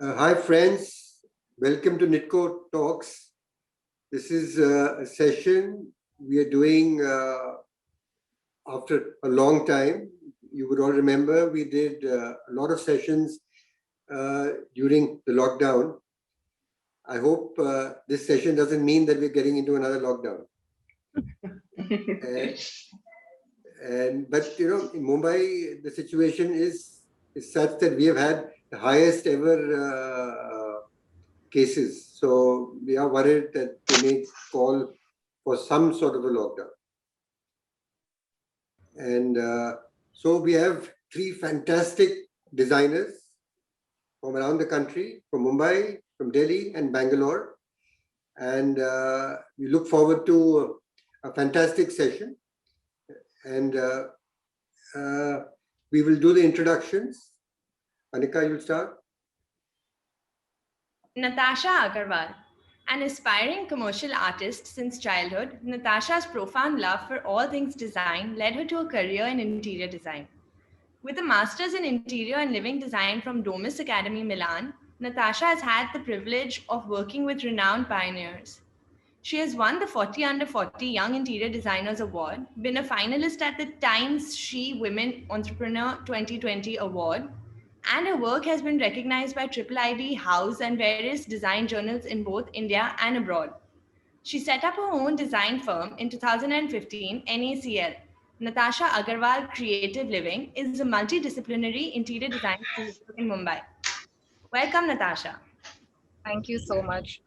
Hi friends, welcome to NITCO Talks. This is a session we are doing after a long time. You would all remember we did a lot of sessions during the lockdown. I hope this session doesn't mean that we're getting into another lockdown. But in Mumbai, the situation is such that we have had the highest ever cases. So we are worried that they may call for some sort of a lockdown. And so we have three fantastic designers from around the country, from Mumbai, from Delhi and Bangalore. And we look forward to a fantastic session. And we will do the introductions. Anika, you'll start. Natasha Agarwal. An aspiring commercial artist since childhood, Natasha's profound love for all things design led her to a career in interior design. With a master's in interior and living design from Domus Academy, Milan, Natasha has had the privilege of working with renowned pioneers. She has won the 40 Under 40 Young Interior Designers Award, been a finalist at the Times She Women Entrepreneur 2020 Award, and her work has been recognized by IIID, House, and various design journals in both India and abroad. She set up her own design firm in 2015, NACL. Natasha Agarwal Creative Living is a multidisciplinary interior design studio in Mumbai. Welcome, Natasha. Thank you so much.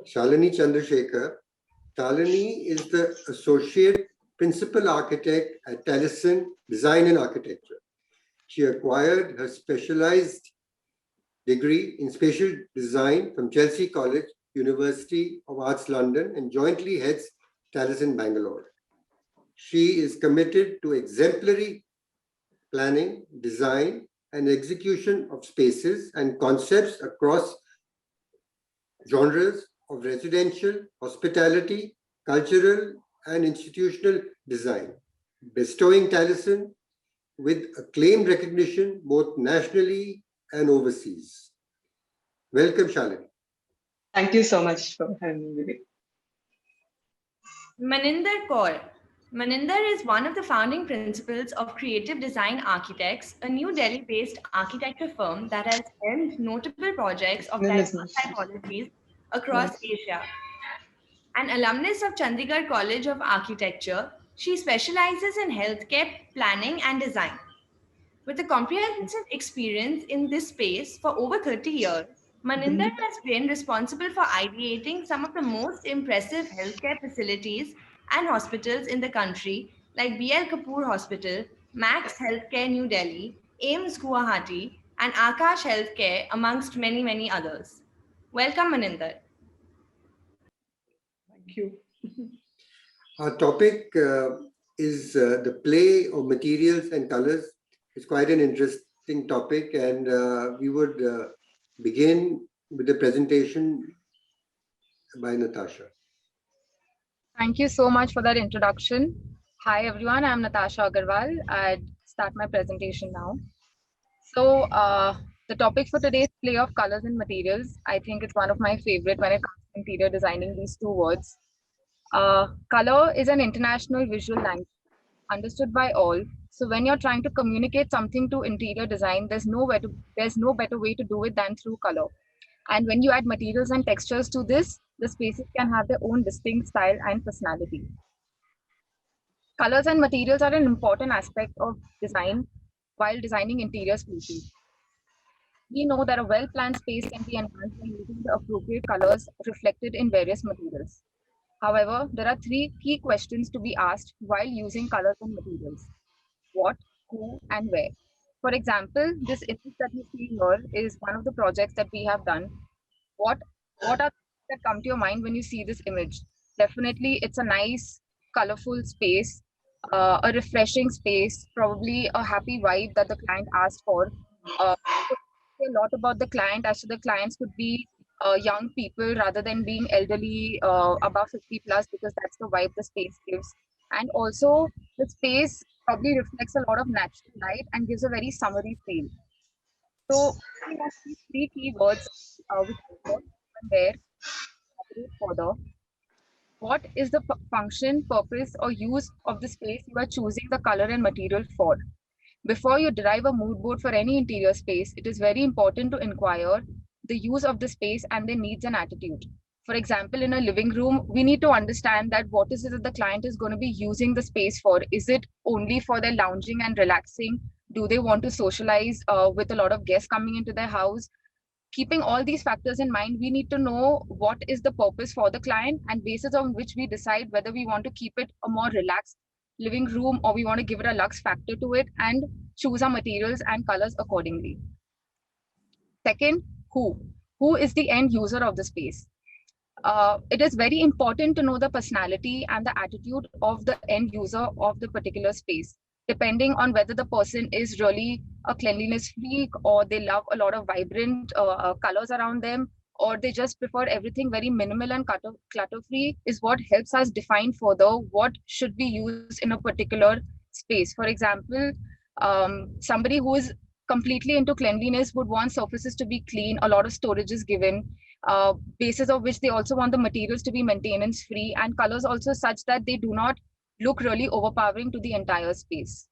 Shalini Chandrasekhar. Shalini is the Associate Principal Architect at Tallison Design and Architecture. She acquired her specialized degree in spatial design from Chelsea College, University of Arts London, and jointly heads Tallison Bangalore. She is committed to exemplary planning, design, and execution of spaces and concepts across genres of residential, hospitality, cultural, and institutional design, bestowing Tallison with acclaimed recognition both nationally and overseas. Welcome, Shalini. Thank you so much for having me. Maninder Kaur. Maninder is one of the founding principals of Creative Design Architects, a New Delhi-based architecture firm that has helmed notable projects of diverse typologies across Asia. An alumnus of Chandigarh College of Architecture, she specializes in healthcare planning and design. With a comprehensive experience in this space for over 30 years, Maninder has been responsible for ideating some of the most impressive healthcare facilities and hospitals in the country, like BL Kapoor Hospital, Max Healthcare New Delhi, AIIMS Guwahati, and Akash Healthcare, amongst many, many others. Welcome, Maninder. Thank you. Our topic is the play of materials and colors. It's quite an interesting topic, and we would begin with the presentation by Natasha. Thank you so much for that introduction. Hi everyone, I'm Natasha Agarwal. I'd start my presentation now. So the topic for today is play of colors and materials. I think it's one of my favorite when it comes to interior designing, these two words. Color is an international visual language understood by all. So when you're trying to communicate something to interior design, there's no better way to do it than through color. And when you add materials and textures to this, the spaces can have their own distinct style and personality. Colors and materials are an important aspect of design while designing interior spaces. We know that a well-planned space can be enhanced by using the appropriate colors reflected in various materials. However, there are three key questions to be asked while using colors and materials. What, who, and where. For example, this image that you see here is one of the projects that we have done. What are things that come to your mind when you see this image? Definitely, it's a nice, colorful space, a refreshing space, probably a happy vibe that the client asked for. A lot about the client, as to the clients could be young people rather than being elderly, above 50 plus, because that's the vibe the space gives. And also, the space probably reflects a lot of natural light and gives a very summery feel. So we have these three keywords which are there. Elaborate further. What is the function, purpose, or use of the space you are choosing the color and material for? Before you derive a mood board for any interior space, it is very important to inquire the use of the space and their needs and attitude. For example, in a living room, we need to understand that what is it that the client is going to be using the space for? Is it only for their lounging and relaxing? Do they want to socialize with a lot of guests coming into their house? Keeping all these factors in mind, we need to know what is the purpose for the client, and basis on which we decide whether we want to keep it a more relaxed living room or we want to give it a luxe factor to it and choose our materials and colors accordingly. Second, who is the end user of the space? It is very important to know the personality and the attitude of the end user of the particular space, depending on whether the person is really a cleanliness freak or they love a lot of vibrant colors around them, or they just prefer everything very minimal and clutter free, is what helps us define further what should be used in a particular space. For example, somebody who is completely into cleanliness would want surfaces to be clean, a lot of storage is given, basis of which they also want the materials to be maintenance free and colors also such that they do not look really overpowering to the entire space.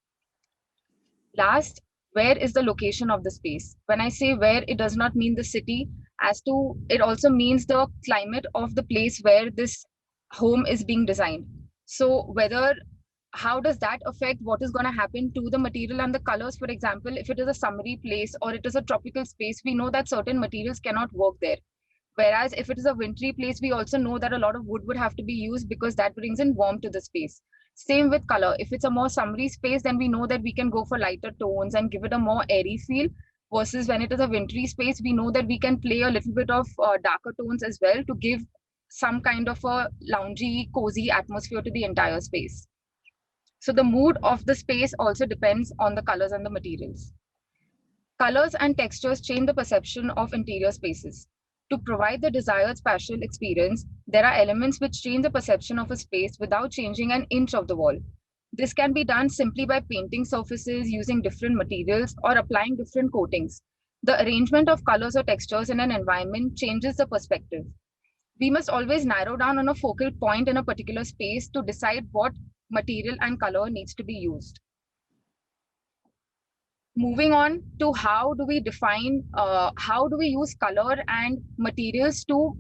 Last, where is the location of the space? When I say where, it does not mean the city, it also means the climate of the place where this home is being designed. So how does that affect what is going to happen to the material and the colors? For example, if it is a summery place or it is a tropical space, we know that certain materials cannot work there. Whereas if it is a wintry place, we also know that a lot of wood would have to be used because that brings in warmth to the space. Same with color. If it's a more summery space, then we know that we can go for lighter tones and give it a more airy feel. Versus when it is a wintry space, we know that we can play a little bit of darker tones as well to give some kind of a loungy, cozy atmosphere to the entire space. So the mood of the space also depends on the colors and the materials. Colors and textures change the perception of interior spaces. To provide the desired spatial experience, there are elements which change the perception of a space without changing an inch of the wall. This can be done simply by painting surfaces using different materials or applying different coatings. The arrangement of colors or textures in an environment changes the perspective. We must always narrow down on a focal point in a particular space to decide what material and color needs to be used. Moving on to how do we define, how do we use color and materials to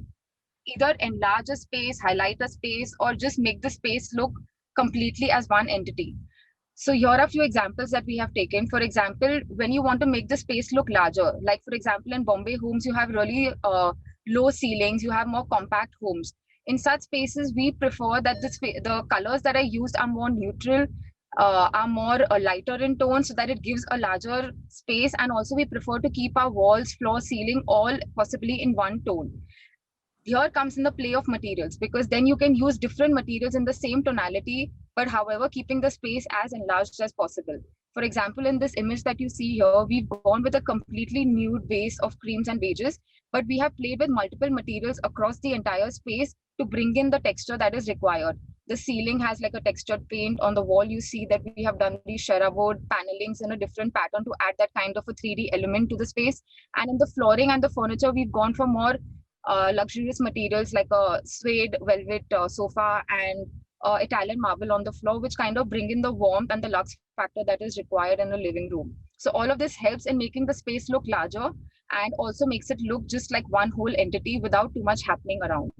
either enlarge a space, highlight a space, or just make the space look completely as one entity. So here are a few examples that we have taken. For example, when you want to make the space look larger, like for example, in Bombay homes, you have really low ceilings, you have more compact homes. In such spaces, we prefer that the colors that are used are more neutral, are more lighter in tone so that it gives a larger space. And also we prefer to keep our walls, floor, ceiling all possibly in one tone. Here comes in the play of materials, because then you can use different materials in the same tonality, but however keeping the space as enlarged as possible. For example, in this image that you see here, we've gone with a completely nude base of creams and beiges, but we have played with multiple materials across the entire space to bring in the texture that is required. The ceiling has like a textured paint. On the wall, you see that we have done these Sherwood panelings in a different pattern to add that kind of a 3D element to the space. And in the flooring and the furniture, we've gone for more luxurious materials like a suede velvet sofa and Italian marble on the floor, which kind of bring in the warmth and the luxe factor that is required in the living room. So all of this helps in making the space look larger and also makes it look just like one whole entity without too much happening around.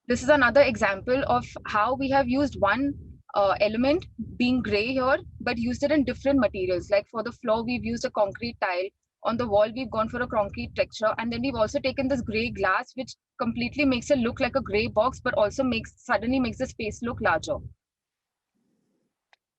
This is another example of how we have used one element being gray here, but used it in different materials. Like for the floor, we've used a concrete tile. On the wall, we've gone for a concrete texture. And then we've also taken this gray glass, which completely makes it look like a gray box, but also suddenly makes the space look larger.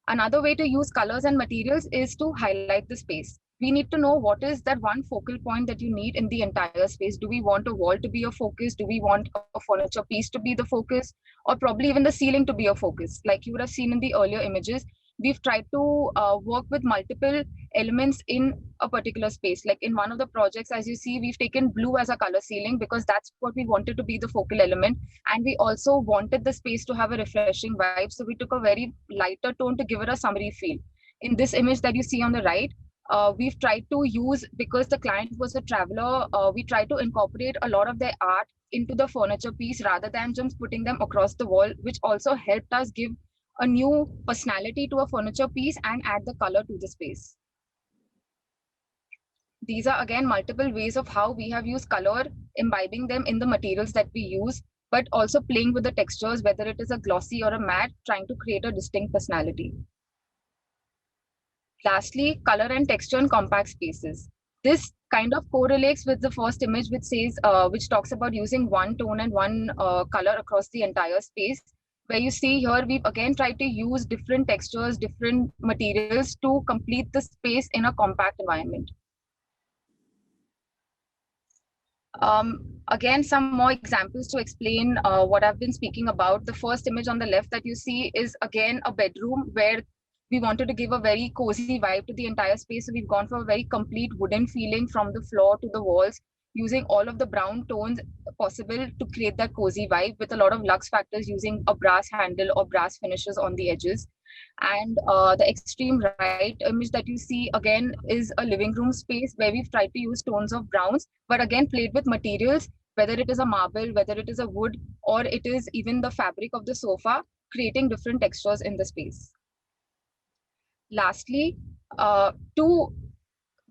Another way to use colors and materials is to highlight the space. We need to know what is that one focal point that you need in the entire space. Do we want a wall to be a focus? Do we want a furniture piece to be the focus? Or probably even the ceiling to be a focus? Like you would have seen in the earlier images, we've tried to work with multiple elements in a particular space. Like in one of the projects, as you see, we've taken blue as a color ceiling because that's what we wanted to be the focal element. And we also wanted the space to have a refreshing vibe. So we took a very lighter tone to give it a summery feel. In this image that you see on the right, we've tried to use, because the client was a traveler, we tried to incorporate a lot of their art into the furniture piece rather than just putting them across the wall, which also helped us give a new personality to a furniture piece and add the color to the space. These are again multiple ways of how we have used color, imbibing them in the materials that we use, but also playing with the textures, whether it is a glossy or a matte, trying to create a distinct personality. Lastly, color and texture in compact spaces. This kind of correlates with the first image, which says, which talks about using one tone and one color across the entire space. Where you see here, we've again tried to use different textures, different materials to complete the space in a compact environment. Again, some more examples to explain what I've been speaking about. The first image on the left that you see is again a bedroom where we wanted to give a very cozy vibe to the entire space. So we've gone for a very complete wooden feeling from the floor to the walls, using all of the brown tones possible to create that cozy vibe, with a lot of luxe factors, using a brass handle or brass finishes on the edges. And the extreme right image that you see again is a living room space where we've tried to use tones of browns, but again played with materials, whether it is a marble, whether it is a wood, or it is even the fabric of the sofa, creating different textures in the space. Lastly, to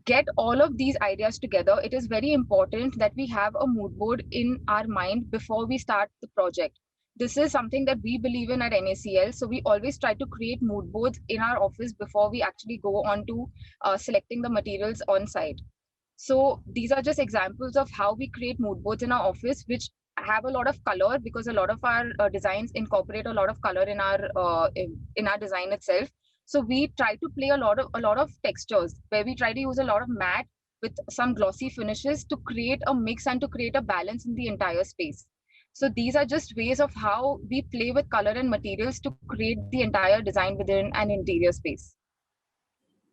get all of these ideas together, it is very important that we have a mood board in our mind before we start the project. This is something that we believe in at NACL. So we always try to create mood boards in our office before we actually go on to selecting the materials on site. So these are just examples of how we create mood boards in our office, which have a lot of color, because a lot of our designs incorporate a lot of color in our design itself. So we try to play a lot of textures, where we try to use a lot of matte with some glossy finishes to create a mix and to create a balance in the entire space. So these are just ways of how we play with color and materials to create the entire design within an interior space.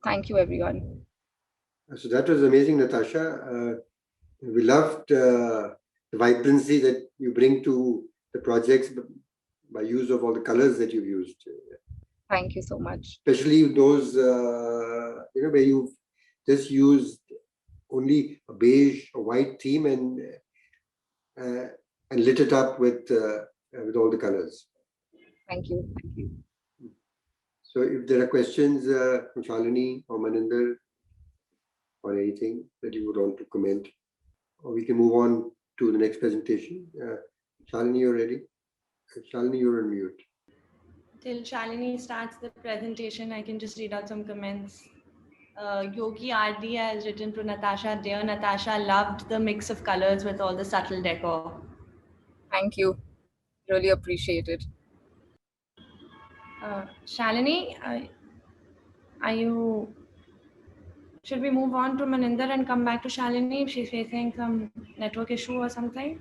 Thank you, everyone. So that was amazing, Natasha. We loved the vibrancy that you bring to the projects by use of all the colors that you've used. Thank you so much. Especially those, where you've just used only a beige or white theme and lit it up with all the colors. Thank you. Thank you. So if there are questions from Shalini or Maninder or anything that you would want to comment, or we can move on to the next presentation. Shalini, you're ready? Shalini, you're on mute. Till Shalini starts the presentation, I can just read out some comments. Yogi RD has written to Natasha, "Dear Natasha, loved the mix of colors with all the subtle decor." Thank you. Really appreciate it. Shalini, are you... Should we move on to Maninder and come back to Shalini if she's facing some network issue or something?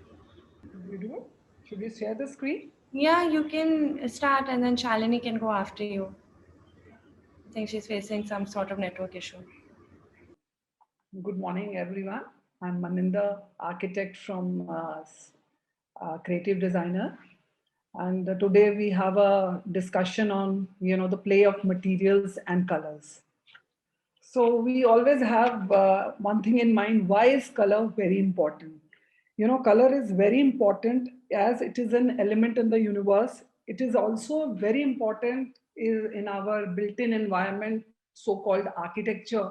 We do? Should we share the screen? Yeah, you can start and then Shalini can go after you. I think she's facing some sort of network issue. Good morning, everyone. I'm Maninder, architect from Creative Designer. And today we have a discussion on, the play of materials and colors. So we always have one thing in mind: why is color very important? Color is very important as it is an element in the universe. It is also very important in our built-in environment, so-called architecture.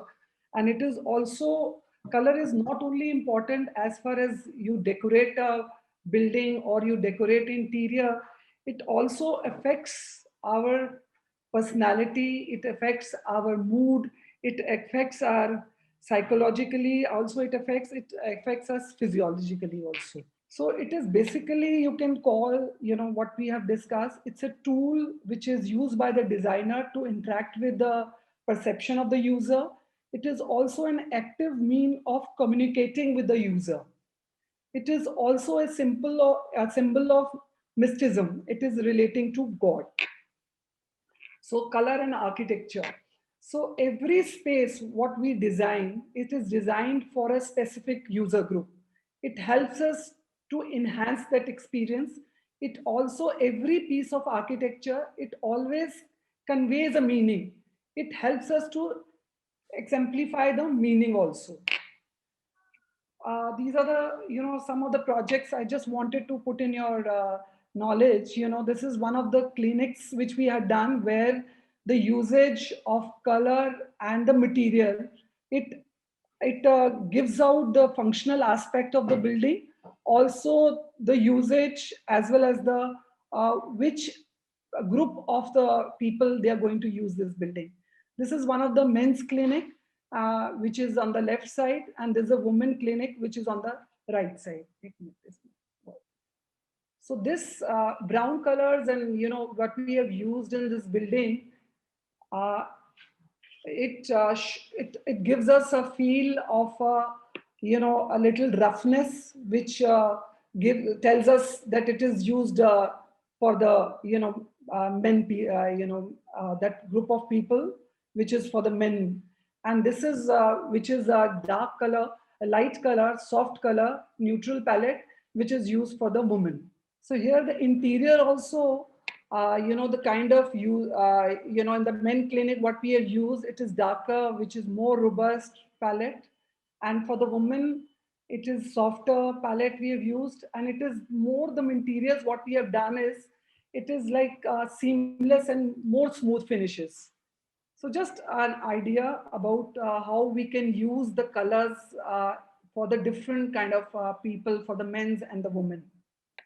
And it is also, color is not only important as far as you decorate a building or you decorate interior, it also affects our personality, it affects our mood, it affects our psychologically, also it affects us physiologically also. So it is basically, you can call, what we have discussed, it's a tool which is used by the designer to interact with the perception of the user. It is also an active mean of communicating with the user. It is also a symbol of mysticism. It is relating to God. So color and architecture. So every space, what we design, it is designed for a specific user group. It helps us to enhance that experience. It also, every piece of architecture, it always conveys a meaning. It helps us to exemplify the meaning also. These are the, some of the projects I just wanted to put in your knowledge. This is one of the clinics which we had done where the usage of color and the material, it gives out the functional aspect of the building, also the usage as well as the which group of the people they are going to use this building. This is one of the men's clinic which is on the left side, and there's a women clinic which is on the right side. So this brown colors and what we have used in this building, uh, it gives us a feel of a little roughness, which tells us that it is used for the men, that group of people, which is for the men. And this is which is a dark color, a light color, soft color, neutral palette, which is used for the woman. So here the interior also, the kind of in the men clinic, what we have used, it is darker, which is more robust palette. And for the women, it is softer palette we have used. And it is more the interiors, what we have done is, it is like seamless and more smooth finishes. So just an idea about how we can use the colors for the different kind of people, for the men's and the women.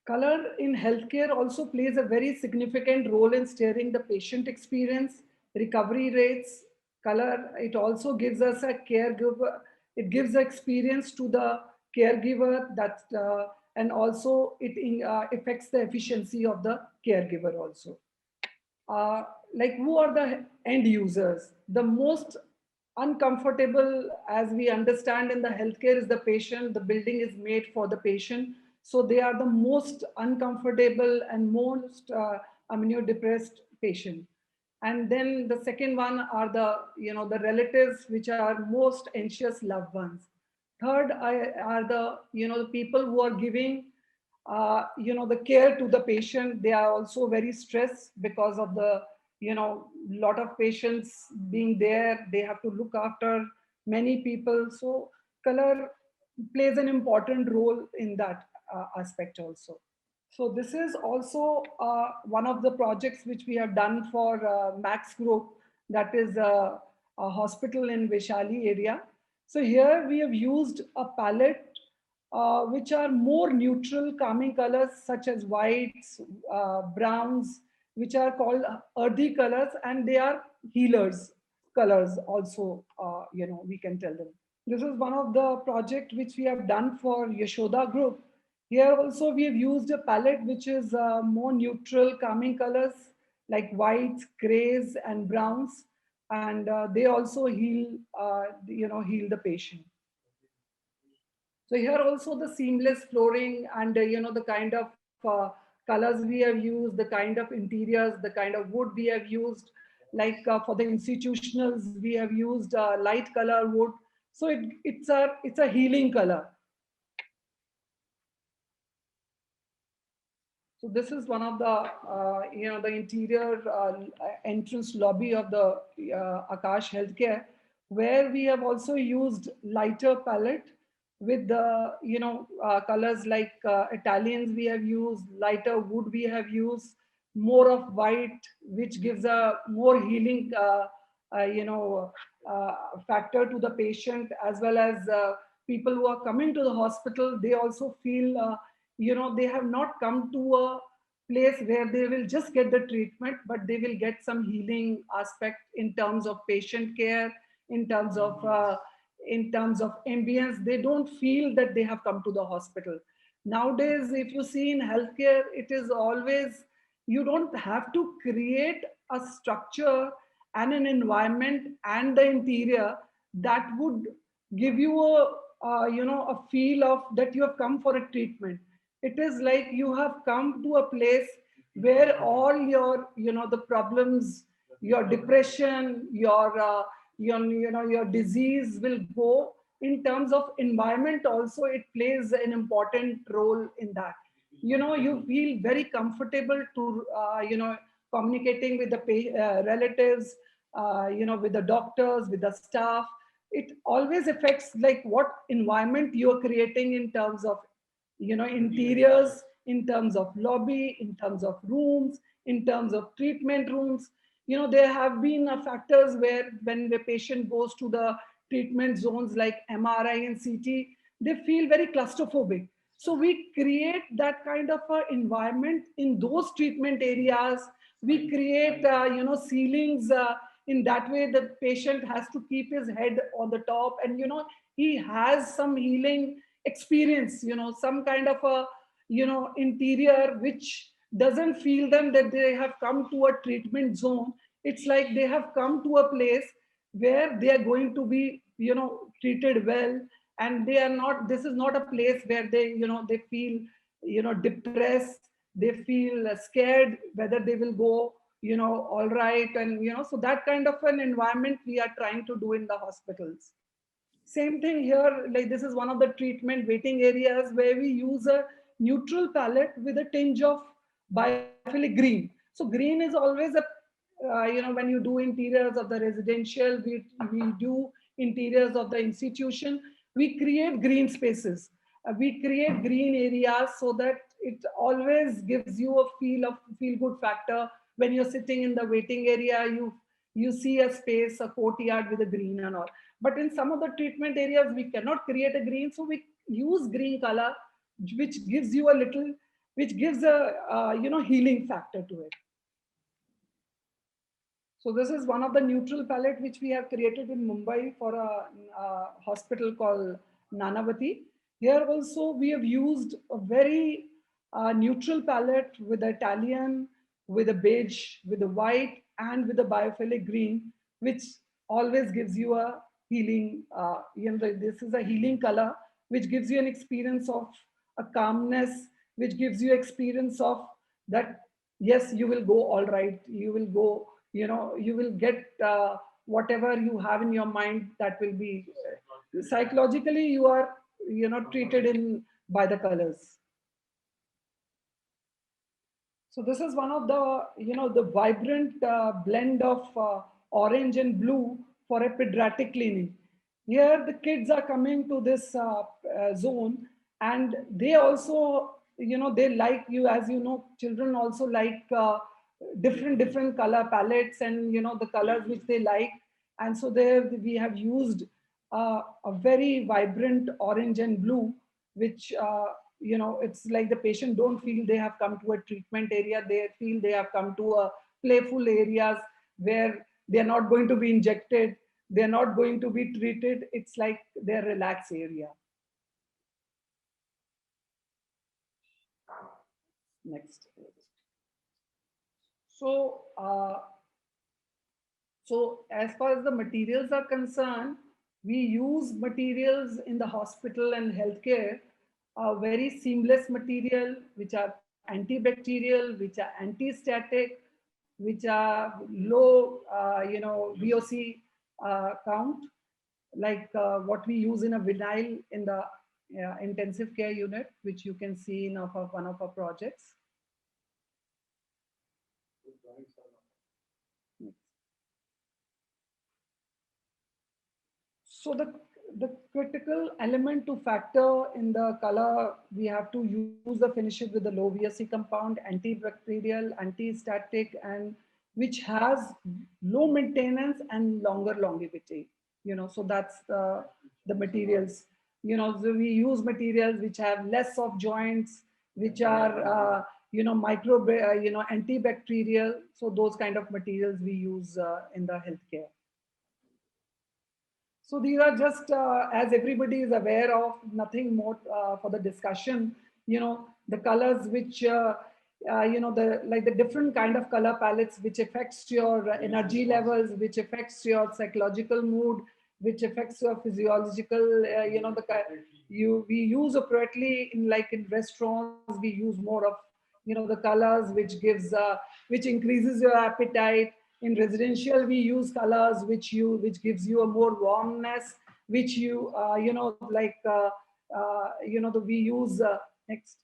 Color in healthcare also plays a very significant role in steering the patient experience, recovery rates. Color, it also gives us a caregiver, it gives experience to the caregiver, that and also it affects the efficiency of the caregiver also. Like, who are the end users? The most uncomfortable, as we understand in the healthcare, is the patient. The building is made for the patient. So they are the most uncomfortable and most immunodepressed patient. And then the second one are the relatives, which are most anxious loved ones. Third are the people who are giving the care to the patient. They are also very stressed because of the lot of patients being there. They have to look after many people. So color plays an important role in that aspect also. So this is also one of the projects which we have done for Max Group, that is a hospital in Vaishali area. So here we have used a palette which are more neutral, calming colors such as whites, browns, which are called earthy colors, and they are healers colors also, we can tell them. This is one of the project which we have done for Yashoda Group. Here also we have used a palette which is more neutral, calming colors like whites, grays, and browns, and they also heal the patient. So here also the seamless flooring and the kind of colors we have used, the kind of interiors, the kind of wood we have used. Like for the institutionals, we have used light color wood. So it's a healing color. So this is one of the the interior entrance lobby of the Akash Healthcare, where we have also used lighter palette with the colors like Italians we have used, lighter wood we have used, more of white, which gives a more healing factor to the patient, as well as people who are coming to the hospital. They also feel they have not come to a place where they will just get the treatment, but they will get some healing aspect in terms of patient care, in terms of ambience. They don't feel that they have come to the hospital. Nowadays, if you see in healthcare, it is always, you don't have to create a structure and an environment and the interior that would give you a feel of that you have come for a treatment. It is like you have come to a place where all your the problems, your depression, your disease will go. In terms of environment also, it plays an important role in that. You feel very comfortable to communicating with the relatives, with the doctors, with the staff. it always affects like what environment you are creating in terms of, interiors, in terms of lobby, in terms of rooms, in terms of treatment rooms. There have been factors where when the patient goes to the treatment zones like MRI and CT, they feel very claustrophobic. So we create that kind of environment in those treatment areas. We create, ceilings. In that way, the patient has to keep his head on the top, and he has some healing experience. Some kind of a interior which doesn't feel them that they have come to a treatment zone. It's like they have come to a place where they are going to be treated well, and they are not, this is not a place where they feel depressed, they feel scared whether they will go all right. And so that kind of an environment we are trying to do in the hospitals. Same thing here, like this is one of the treatment waiting areas where we use a neutral palette with a tinge of biophilic green. So green is always a, when you do interiors of the residential, we do interiors of the institution, we create green spaces. We create green areas so that it always gives you a feel good factor. When you're sitting in the waiting area, you see a space, a courtyard with a green and all. But in some of the treatment areas, we cannot create a green, so we use green color, which gives you a little, which gives a healing factor to it. So this is one of the neutral palette which we have created in Mumbai for a hospital called Nanavati. Here also we have used a very neutral palette with Italian, with a beige, with a white, and with a biophilic green, which always gives you a healing. This is a healing color, which gives you an experience of a calmness, which gives you experience of that, yes, you will go all right. You will go, you will get whatever you have in your mind, that will be psychologically you are, treated in by the colors. So this is one of the, the vibrant blend of orange and blue for a pediatric clinic. Here the kids are coming to this zone, and they also, they like, you as you know, children also like different color palettes, and the colors which they like. And so there we have used a very vibrant orange and blue, which it's like the patient don't feel they have come to a treatment area, they feel they have come to a playful areas where they're not going to be injected, they're not going to be treated. It's like their relaxed area. Next. So, so as far as the materials are concerned, we use materials in the hospital and healthcare, very seamless material, which are antibacterial, which are anti-static, which are low, VOC count, like what we use in a vinyl in the intensive care unit, which you can see in one of our projects. So the critical element to factor in the color, we have to use the finishes with the low VOC compound, antibacterial, anti-static, and which has low maintenance and longer longevity. So that's the materials. So we use materials which have less of joints, which are antibacterial. So those kind of materials we use in the healthcare. So these are just, as everybody is aware of, nothing more for the discussion, the colors which, the different kind of color palettes, which affects your energy levels, which affects your psychological mood, which affects your physiological, we use appropriately in restaurants, we use more of, the colors which gives, which increases your appetite. In residential, we use colors which gives you a more warmness, which we use next,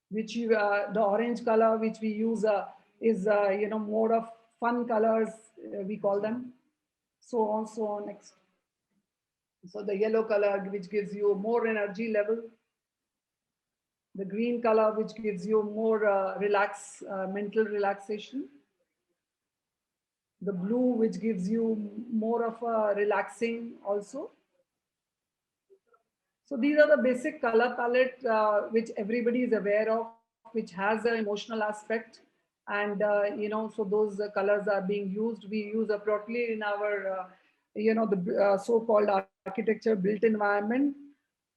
which the orange color which we use is more of fun colors, we call them. so on, so on. Next. So the yellow color, which gives you more energy level. The green color, which gives you more mental relaxation. The blue, which gives you more of a relaxing also. So these are the basic color palette which everybody is aware of, which has an emotional aspect. And, so those colors are being used. We use appropriately in our, the so-called architecture built environment.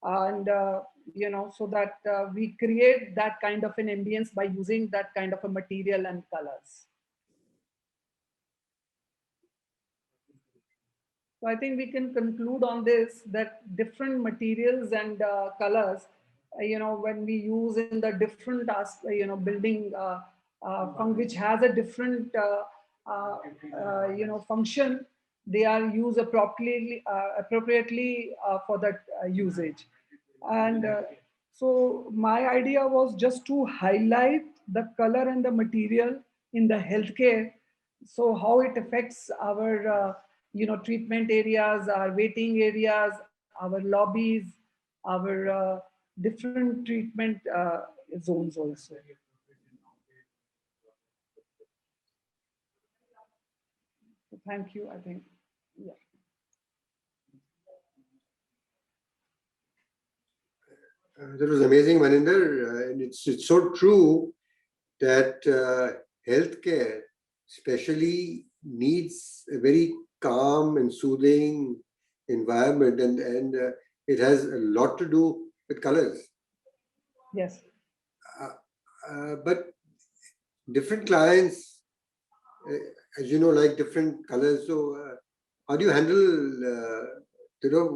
And, so that we create that kind of an ambience by using that kind of a material and colors. So I think we can conclude on this that different materials and colors, when we use in the different, building, which has a different, function, they are used appropriately for that usage. And so my idea was just to highlight the color and the material in the healthcare. So how it affects our, treatment areas, our waiting areas, our lobbies, our different treatment zones also. Thank you, I think. Yeah. That was amazing, Maninder. And it's so true that healthcare especially needs a very calm and soothing environment, and it has a lot to do with colors. Yes. But different clients, as you know, like different colors. So how do you handle,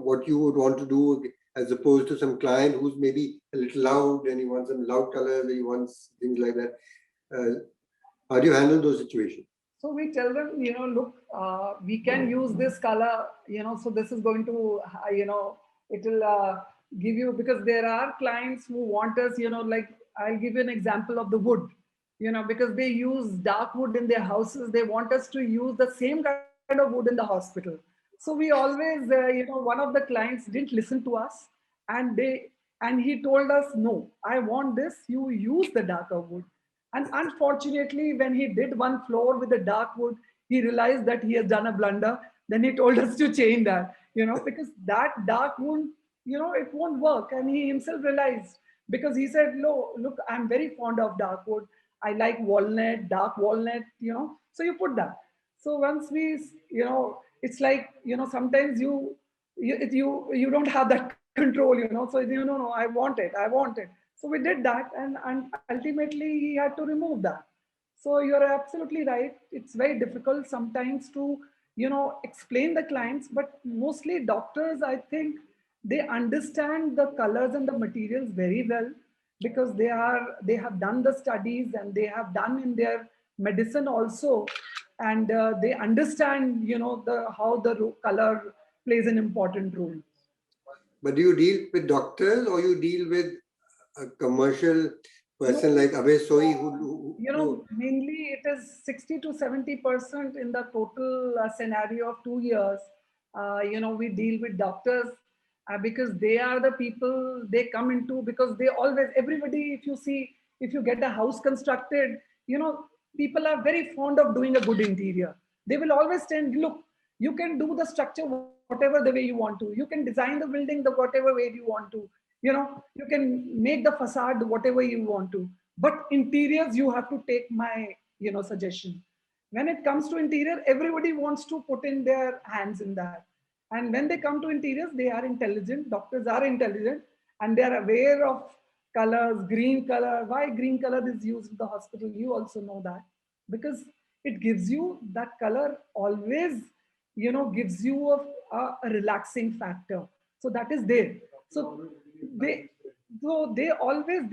what you would want to do as opposed to some client who's maybe a little loud and he wants some loud colors, he wants things like that. How do you handle those situations? So we tell them, look, we can use this color, so this is going to, it will give you, because there are clients who want us, like I'll give you an example of the wood, because they use dark wood in their houses. They want us to use the same kind of wood in the hospital. So we always, one of the clients didn't listen to us, and he told us, no, I want this, you use the darker wood. And unfortunately, when he did one floor with the dark wood, he realized that he has done a blunder. Then he told us to change that, because that dark wood, it won't work. And he himself realized, because he said, no, look, I'm very fond of dark wood. I like walnut, dark walnut, so you put that. So once we, it's like, sometimes you don't have that control, so no, I want it. So we did that, and ultimately he had to remove that. So you're absolutely right. It's very difficult sometimes to, explain the clients, but mostly doctors, I think they understand the colors and the materials very well, because they have done the studies and they have done in their medicine also. And they understand, how the color plays an important role. But do you deal with doctors or you deal with a commercial person like Abhay Soi who mainly it is 60 to 70% in the total scenario of 2 years. We deal with doctors because they are the people they come into, because they always, everybody, if you get a house constructed, people are very fond of doing a good interior. They will always tell, look, you can do the structure whatever the way you want to. You can design the building the whatever way you want to. You can make the facade whatever you want to. But interiors, you have to take my, suggestion. When it comes to interior, everybody wants to put in their hands in that. And when they come to interiors, they are intelligent. Doctors are intelligent, and they are aware of colors, green color. Why green color is used in the hospital? You also know that, because it gives you that color always, gives you a relaxing factor. So that is there. So they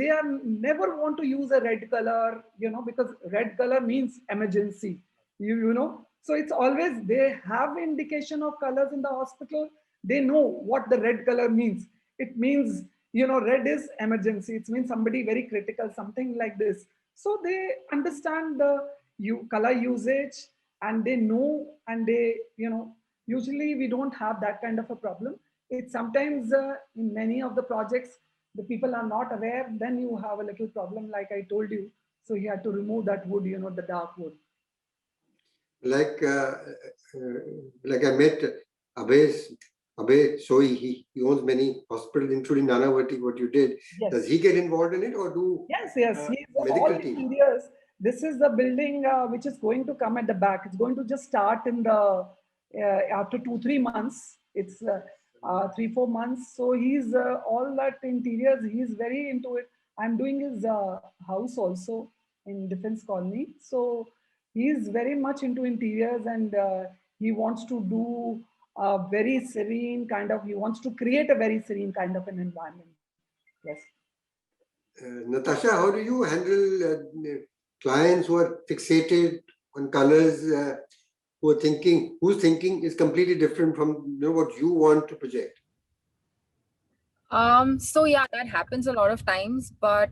are never want to use a red color, because red color means emergency, so it's always, they have indication of colors in the hospital. They know what the red color means. It means, red is emergency. It means somebody very critical, something like this. So they understand the color usage, and they know, and they, Usually we don't have that kind of a problem. It's sometimes in many of the projects, the people are not aware, then you have a little problem like I told you. So you had to remove that wood, the dark wood. Like, like I met Abhay Soi, he owns many hospitals, including Nanavati, what you did. Yes. Does he get involved in it or do? Yes, he's medical all team. interiors. This is the building which is going to come at the back. It's going to just start in the after 2-3 months. It's 3-4 months. So he's all that interiors. He's very into it. I'm doing his house also in Defense Colony. So he's very much into interiors, and he wants to do a very serene kind of. He wants to create a very serene kind of an environment. Yes. Natasha, how do you handle clients who are fixated on colors, whose thinking is completely different from what you want to project? So yeah, that happens a lot of times, but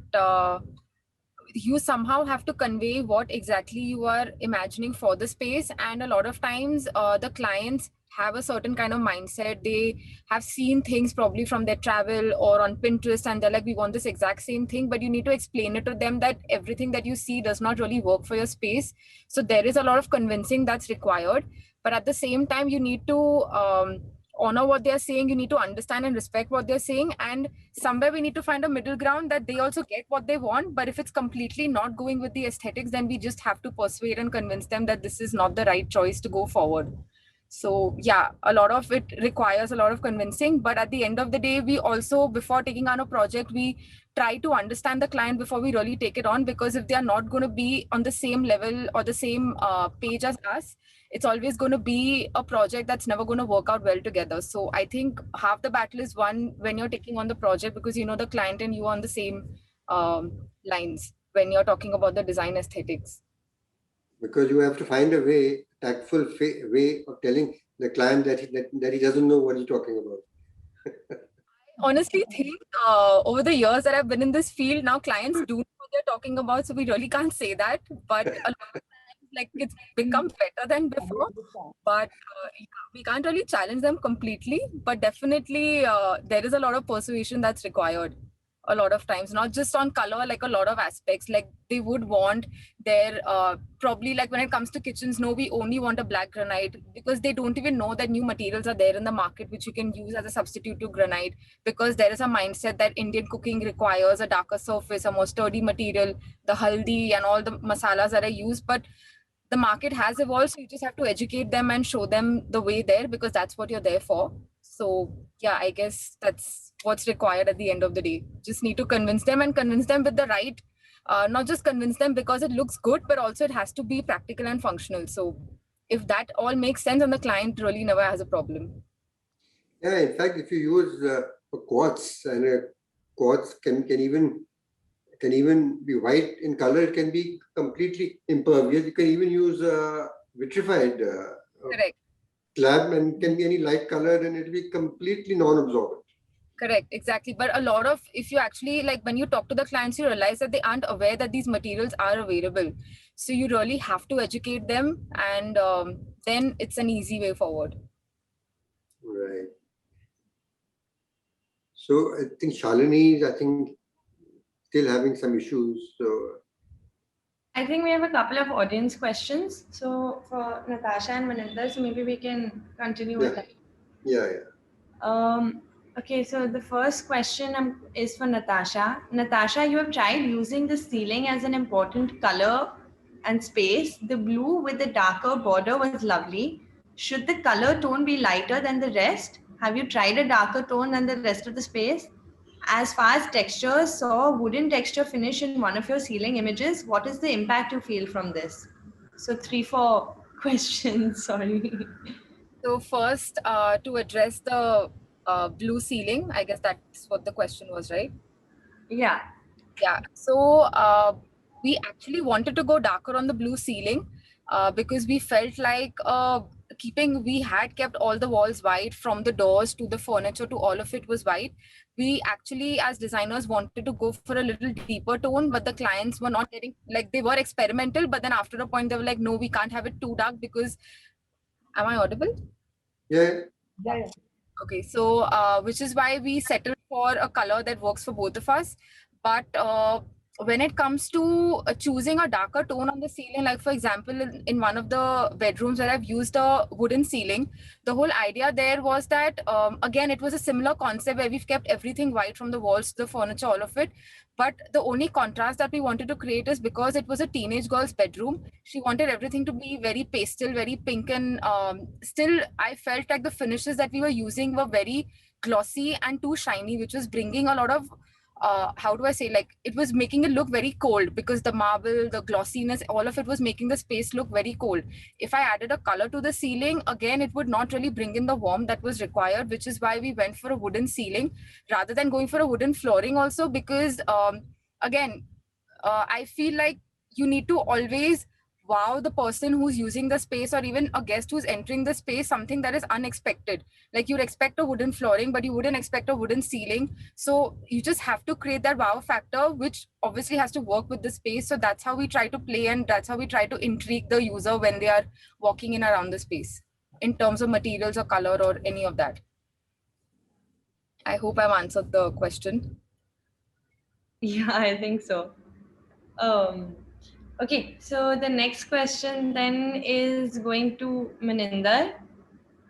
you somehow have to convey what exactly you are imagining for the space. And a lot of times the clients have a certain kind of mindset. They have seen things probably from their travel or on Pinterest, and they're like, we want this exact same thing, but you need to explain it to them that everything that you see does not really work for your space. So there is a lot of convincing that's required, but at the same time you need to honor what they're saying. You need to understand and respect what they're saying, and somewhere we need to find a middle ground that they also get what they want. But if it's completely not going with the aesthetics, then we just have to persuade and convince them that this is not the right choice to go forward. So yeah, a lot of it requires a lot of convincing, but at the end of the day, we also, before taking on a project, we try to understand the client before we really take it on, because if they are not going to be on the same level or the same page as us, it's always going to be a project that's never going to work out well together. So I think half the battle is won when you're taking on the project, because you know the client and you are on the same lines when you're talking about the design aesthetics. Because you have to find a way, tactful way of telling the client that he doesn't know what he's talking about. I honestly think over the years that I've been in this field, now clients do know what they're talking about, so we really can't say that. But a lot of times, like, it's become better than before. But yeah, we can't really challenge them completely. But definitely, there is a lot of persuasion that's required. A lot of times, not just on color, like a lot of aspects. Like they would want their probably, like when it comes to kitchens, no, we only want a black granite, because they don't even know that new materials are there in the market which you can use as a substitute to granite, because there is a mindset that Indian cooking requires a darker surface, a more sturdy material, the haldi and all the masalas that are used. But the market has evolved, so you just have to educate them and show them the way there, because that's what you're there for. So yeah, I guess that's what's required at the end of the day. Just need to convince them, and convince them with the right, not just convince them because it looks good, but also it has to be practical and functional. So if that all makes sense, and the client really never has a problem. Yeah, in fact, if you use a quartz, and a quartz can even be white in color, it can be completely impervious. You can even use vitrified Correct. slab, and it can be any light color, and it'll be completely non-absorbent. Correct, exactly. But a lot of, if you actually, like when you talk to the clients, you realize that they aren't aware that these materials are available. So you really have to educate them, and then it's an easy way forward. Right. So I think Shalini is, still having some issues. So I think we have a couple of audience questions. So for Natasha and Maninder, so maybe we can continue with that. yeah. Okay, so the first question is for Natasha. Natasha, you have tried using the ceiling as an important color and space. The blue with the darker border was lovely. Should the color tone be lighter than the rest? Have you tried a darker tone than the rest of the space? As far as textures, saw wooden texture finish in one of your ceiling images. What is the impact you feel from this? So 3-4 questions, sorry. So first, to address the blue ceiling, I guess that's what the question was, right? Yeah. Yeah. So we actually wanted to go darker on the blue ceiling because we felt like we had kept all the walls white, from the doors to the furniture to all of it was white. We actually, as designers, wanted to go for a little deeper tone, but the clients were not getting, like, they were experimental, but then after a point they were like, no, we can't have it too dark because, am I audible? Yeah. Yeah, yeah. Okay, so which is why we settled for a color that works for both of us. But when it comes to choosing a darker tone on the ceiling, like for example, in one of the bedrooms where I've used a wooden ceiling, the whole idea there was that, again, it was a similar concept where we've kept everything white from the walls to the furniture, all of it. But the only contrast that we wanted to create is because it was a teenage girl's bedroom, she wanted everything to be very pastel, very pink, and still I felt like the finishes that we were using were very glossy and too shiny, which was bringing a lot of how do I say, like it was making it look very cold because the marble, the glossiness, all of it was making the space look very cold. If I added a color to the ceiling, again, it would not really bring in the warmth that was required, which is why we went for a wooden ceiling rather than going for a wooden flooring also, because again, I feel like you need to always wow the person who's using the space, or even a guest who's entering the space, something that is unexpected. Like you'd expect a wooden flooring, but you wouldn't expect a wooden ceiling. So you just have to create that wow factor, which obviously has to work with the space. So that's how we try to play, and that's how we try to intrigue the user when they are walking in around the space in terms of materials or color or any of that. I hope I've answered the question. Yeah, I think so. Um, okay, so the next question then is going to Maninder.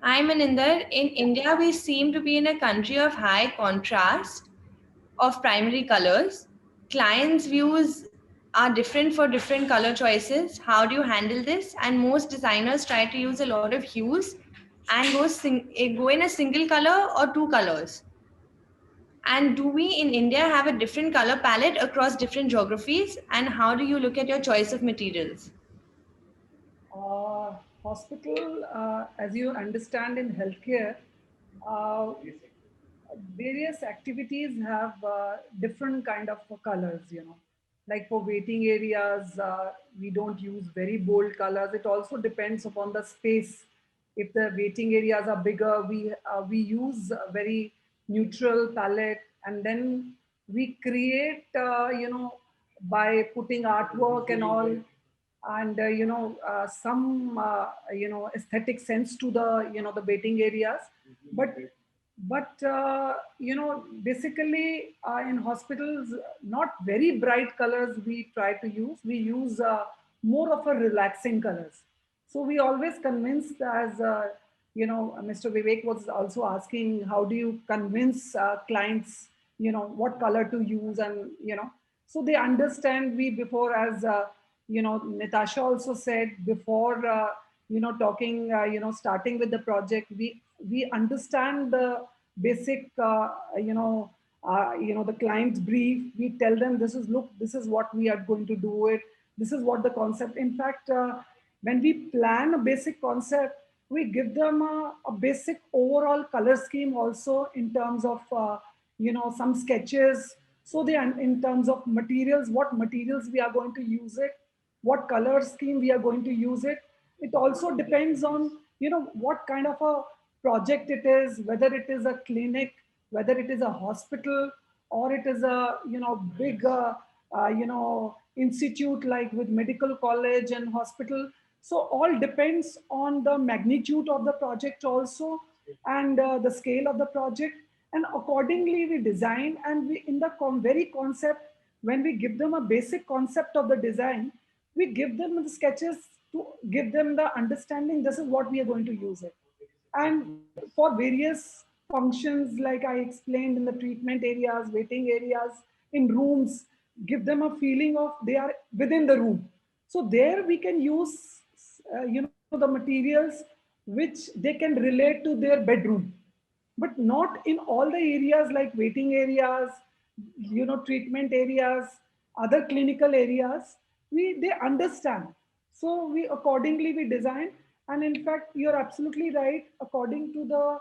Hi, Maninder. In India, we seem to be in a country of high contrast of primary colors. Clients' views are different for different color choices. How do you handle this? And most designers try to use a lot of hues and go in a single color or two colors. And do we in India have a different color palette across different geographies? And how do you look at your choice of materials? Hospital, as you understand in healthcare, uh, various activities have different kind of colors, like for waiting areas, we don't use very bold colors. It also depends upon the space. If the waiting areas are bigger, we use a very neutral palette, and then we create by putting artwork and all, and some aesthetic sense to the the waiting areas. But basically in hospitals, not very bright colors we try to use. We use more of a relaxing colors. So we always convince, as Mr. Vivek was also asking, how do you convince clients what color to use, and so they understand. We before, as Natasha also said before, talking, starting with the project, we understand the basic, the client's brief. We tell them, this is, look, this is what we are going to do it. This is what the concept. In fact, when we plan a basic concept, we give them a basic overall color scheme also, in terms of, some sketches. So they, in terms of materials, what materials we are going to use it, what color scheme we are going to use it. It also depends on, what kind of a project it is, whether it is a clinic, whether it is a hospital, or it is a, big, institute like with medical college and hospital. So all depends on the magnitude of the project also, and the scale of the project. And accordingly we design, and we, in the very concept, when we give them a basic concept of the design, we give them the sketches to give them the understanding, this is what we are going to use it. And for various functions, like I explained, in the treatment areas, waiting areas, in rooms, give them a feeling of they are within the room. So there we can use, the materials which they can relate to their bedroom, but not in all the areas, like waiting areas, treatment areas, other clinical areas. They understand. So we accordingly we design. And in fact, you're absolutely right. According to the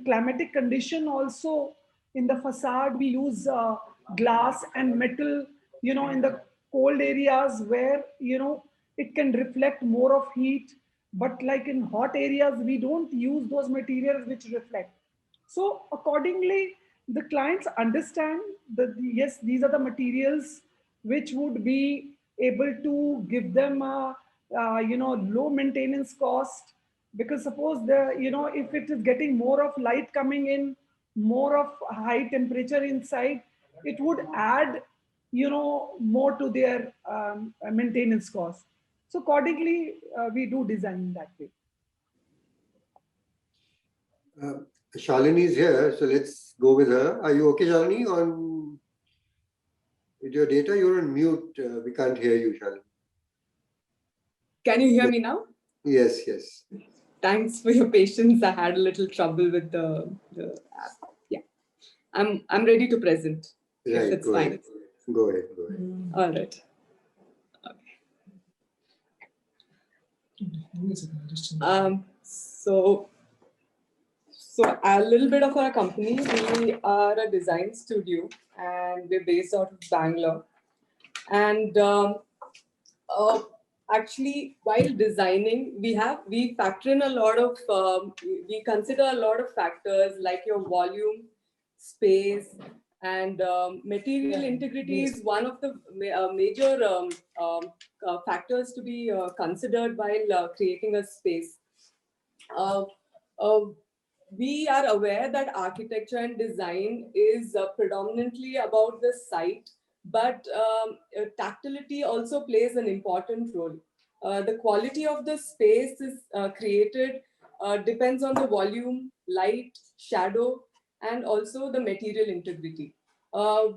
climatic condition also, in the facade we use glass and metal, in the cold areas where it can reflect more of heat. But like in hot areas, we don't use those materials which reflect. So accordingly, the clients understand that, yes, these are the materials which would be able to give them a, low maintenance cost, Because suppose if it is getting more of light coming in, more of high temperature inside, it would add, more to their maintenance cost. So accordingly, we do design that way. Shalini is here, so let's go with her. Are you okay, Shalini? With your data, you're on mute. We can't hear you, Shalini. Can you hear me now? Yes, yes. Thanks for your patience. I had a little trouble with the app. Yeah, I'm ready to present. Right, If it's go fine. ahead. Go ahead. All right. So a little bit of our company. We are a design studio, and we're based out of Bangalore. And actually, while designing, we factor in a lot of we consider a lot of factors like your volume, space, and material integrity is one of the major factors to be considered while creating a space. Uh, uh, we are aware that architecture and design is predominantly about the site, but tactility also plays an important role. The quality of the space is created depends on the volume, light, shadow, and also the material integrity.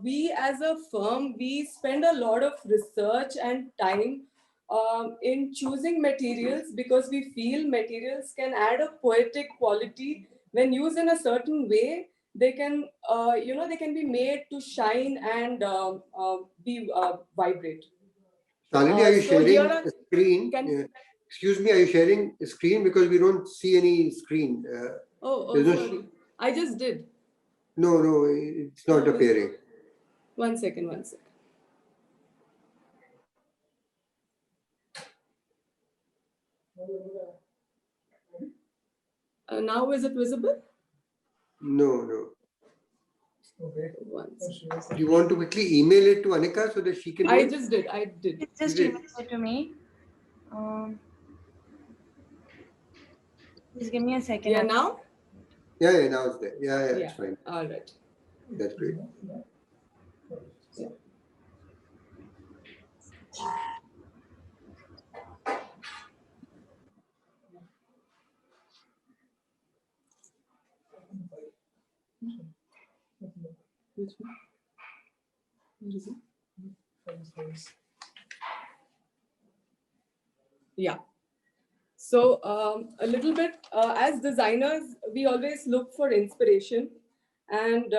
We as a firm, we spend a lot of research and time in choosing materials because we feel materials can add a poetic quality when used in a certain way. They can they can be made to shine and be vibrate. Shalini, are you So sharing here a screen? Excuse me, are you sharing a screen? Because we don't see any screen. Sorry. I just did. No, it's not appearing. One second. Now is it visible? No. Okay. Do you want to quickly email it to Anika so that she can do I it? just did. Just email it to me. Just give me a second. Yeah, now? Yeah, now it's there. Yeah, it's fine. All right. That's great. Yeah. Which one? Where is it? Yeah. So a little bit, as designers, we always look for inspiration. And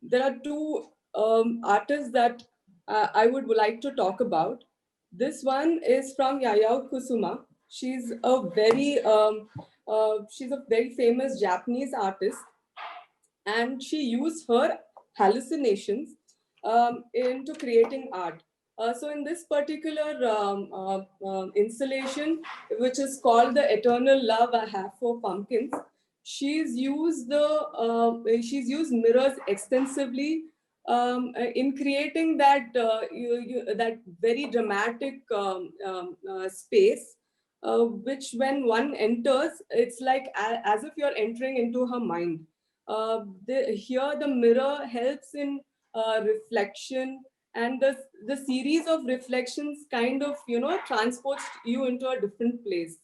there are two artists that I would like to talk about. This one is from Yayao Kusuma. She's a very famous Japanese artist, and she used her hallucinations into creating art. So in this particular installation, which is called The Eternal Love I Have for Pumpkins, she's used mirrors extensively in creating that that very dramatic space, which when one enters, it's like as if you're entering into her mind. Here the mirror helps in reflection, and the series of reflections kind of transports you into a different place.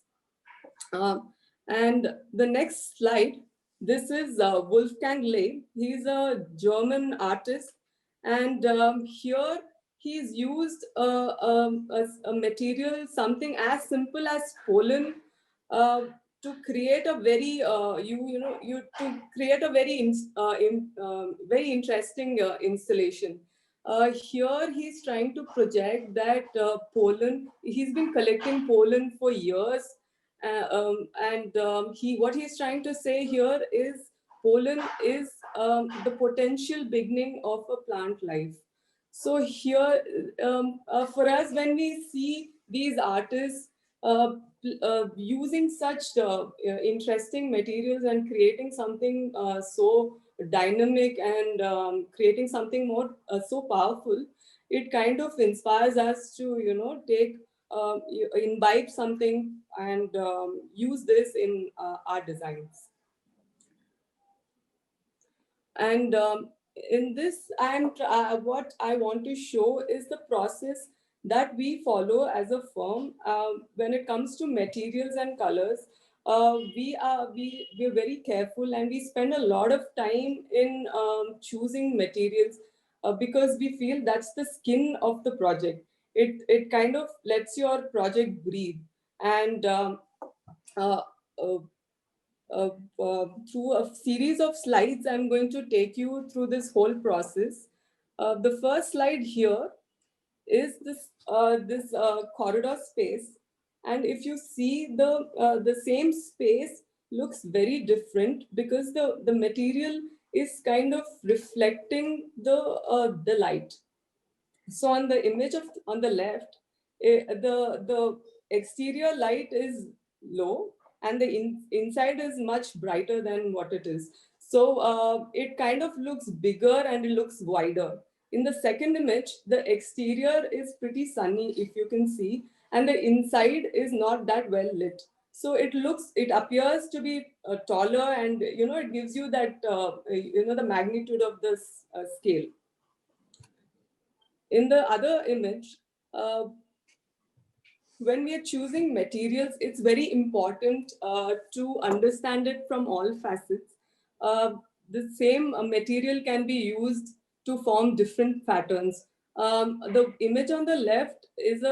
And the next slide, this is Wolfgang Ley. He's a German artist, and here he's used a material, something as simple as pollen, to create a very very interesting installation. Here he's trying to project that pollen. He's been collecting pollen for years, what he's trying to say here is pollen is the potential beginning of a plant life. So here, for us, when we see these artists using such interesting materials and creating something so dynamic and creating something more so powerful, it kind of inspires us to take imbibe something and use this in our designs. And in this, what I want to show is the process that we follow as a firm when it comes to materials and colors. We're very careful, and we spend a lot of time in choosing materials because we feel that's the skin of the project. It kind of lets your project breathe. And uh, uh, through a series of slides, I'm going to take you through this whole process. The first slide here is this corridor space, and if you see the same space looks very different because the material is kind of reflecting the light. So on the image on the left, the exterior light is low and the inside is much brighter than what it is. So it kind of looks bigger and it looks wider. In the second image, the exterior is pretty sunny, if you can see, and the inside is not that well lit. So it appears to be taller, and it gives you that the magnitude of this scale. In the other image, when we are choosing materials, it's very important to understand it from all facets. The same material can be used to form different patterns. The image on the left is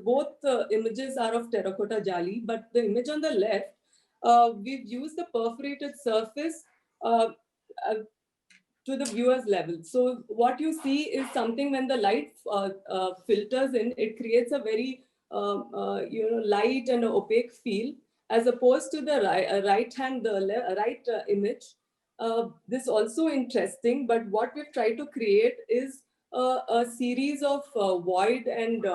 both images are of terracotta jali, but the image on the left, we've used the perforated surface uh, uh, to the viewer's level. So what you see is something when the light filters in, it creates a very light and opaque feel, as opposed to the right hand, the right image. This also interesting, but what we've tried to create is a series of void and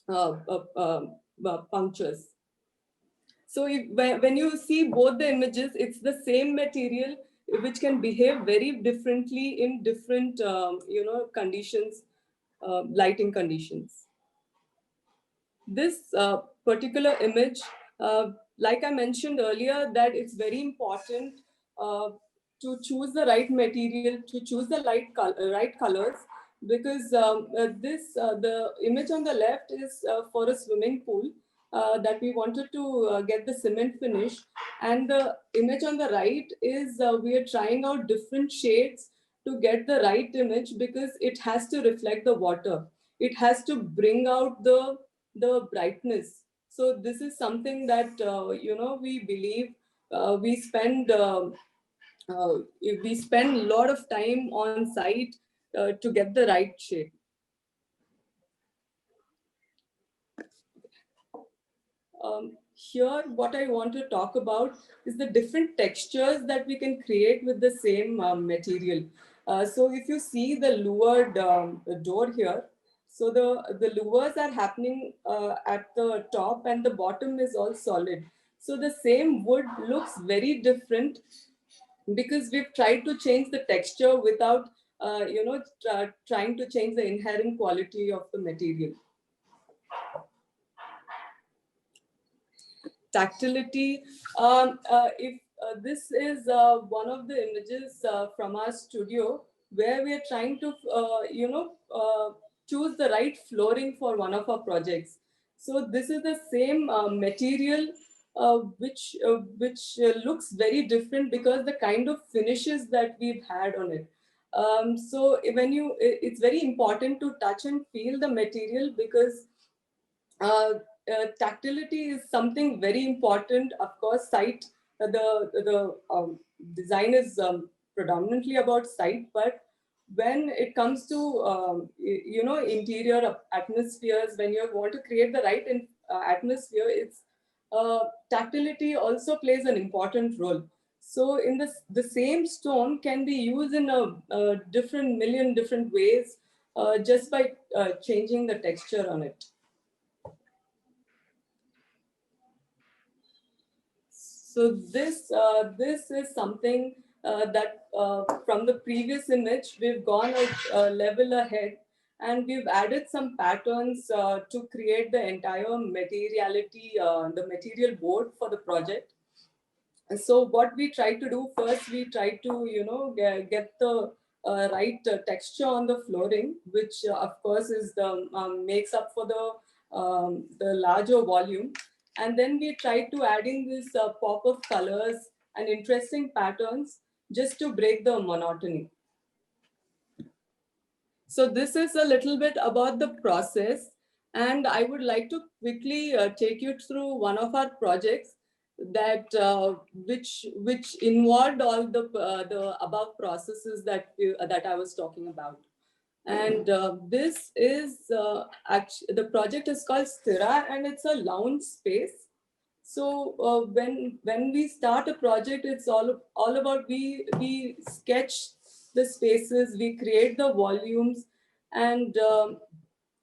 uh, uh, punctures. So when you see both the images, it's the same material which can behave very differently in different, conditions, lighting conditions. This particular image, like I mentioned earlier, that it's very important to choose the right material, to choose the right colors, because the image on the left is for a swimming pool that we wanted to get the cement finish, and the image on the right is we are trying out different shades to get the right image, because it has to reflect the water. It has to bring out the brightness. So this is something that we believe we spend a lot of time on site to get the right shape. Here, what I want to talk about is the different textures that we can create with the same material. So if you see the louvered door here, so the louvers are happening at the top, and the bottom is all solid. So the same wood looks very different because we've tried to change the texture without trying to change the inherent quality of the material. Tactility. If this is one of the images from our studio, where we are trying to choose the right flooring for one of our projects. So this is the same material which looks very different because the kind of finishes that we've had on it. So it's very important to touch and feel the material, because tactility is something very important. Of course, sight, the design is predominantly about sight, but when it comes to interior atmospheres, when you want to create the right atmosphere, it's tactility also plays an important role. So in the same stone can be used in a million different ways just by changing the texture on it. So this is something that from the previous image, we've gone a level ahead, and we've added some patterns to create the entire materiality, the material board for the project. And so what we try to do first, we try to, get the right texture on the flooring, which of course is the makes up for the larger volume. And then we try to add in this pop of colors and interesting patterns just to break the monotony. So this is a little bit about the process, and I would like to quickly take you through one of our projects that which involved all the above processes that I was talking about. And this is actually, the project is called Sthira, and it's a lounge space. So when we start a project, it's all about we sketch the spaces, we create the volumes, and